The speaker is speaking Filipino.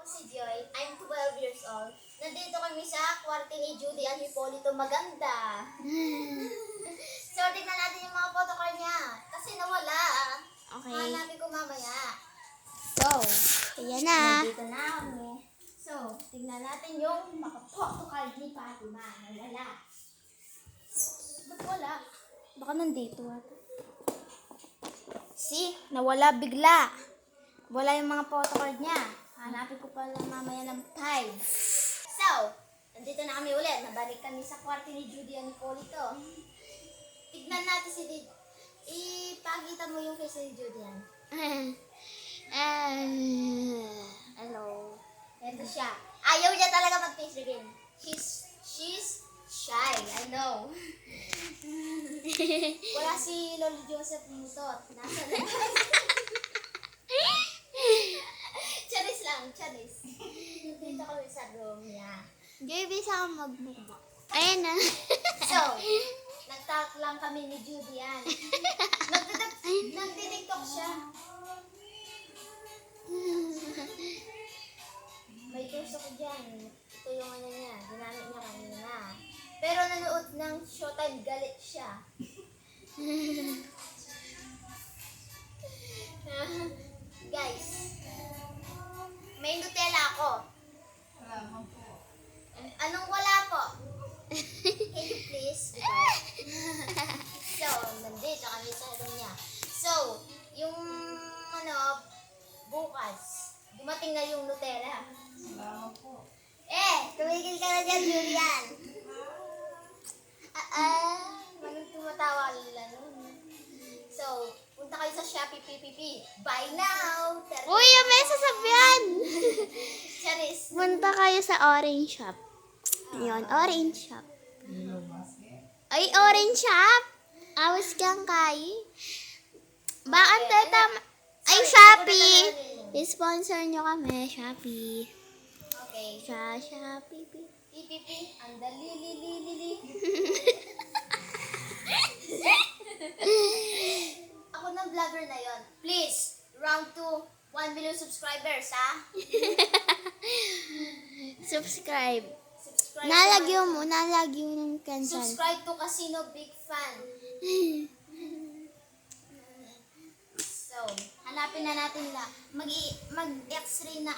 si Joy. I'm 12 years old. Nandito kami sa kwarto ni Judy and Hipolito Maganda. So, tignan natin yung mga photocard niya. Kasi nawala. Okay. Hanapin ko mamaya. So, ayan na. Nandito na kami. So, tignan natin yung mga photocard ni Fatima. Nawala. Ba't wala? Baka nandito. See? Nawala bigla. Wala yung mga photocard niya. Hanapin ko pala mamaya ng 5. So, nandito na kami ulit. Nabalik kami sa kwarto ni Judy and Hipolito. Tignan natin si Did. Ipakita mo yung face ni Judy yan. Hello. Ito siya. Ayaw niya talaga mag-face reveal. She's shy. I know. Wala si Lolo Joseph Mutot. Nasa na? Charis lang. Charis. Dito kami sa room niya. Gaby, sa magmukbang. Ayan na. So, nag-talk lang kami ni Judy yan. Nagtitiktok siya. May kurso ko dyan. Ito yung ano niya. Ginamit niya kanina. Pero nanood ng Showtime, galit siya. Guys, may Nutella ako. Anong wala po? Can you please? So, nandito kami sa room niya. So, yung bukas, dumating na yung Nutella. Tumigil ka na dyan, Julian. Manong tumatawa lang. So, punta kayo sa Shopee PPP. Buy now! Uy, may sasabyan! Charis. Punta kayo sa orange shop. Ayun, orange shop. Ay, orange shop? Awas kang kay. Baan tama? Ay, Shopee! I-sponsor nyo kami, Shopee. Okay. Sa Shopee. PPP, ang dali-li-li-li-li. Ako ng vlogger na yon. Please, round 2, 1 million subscribers, ha? Subscribe. Subscribe Nalagyo ng kansan. Subscribe to Casino Big Fan. So, hanapin na natin na. Mag-x-ray na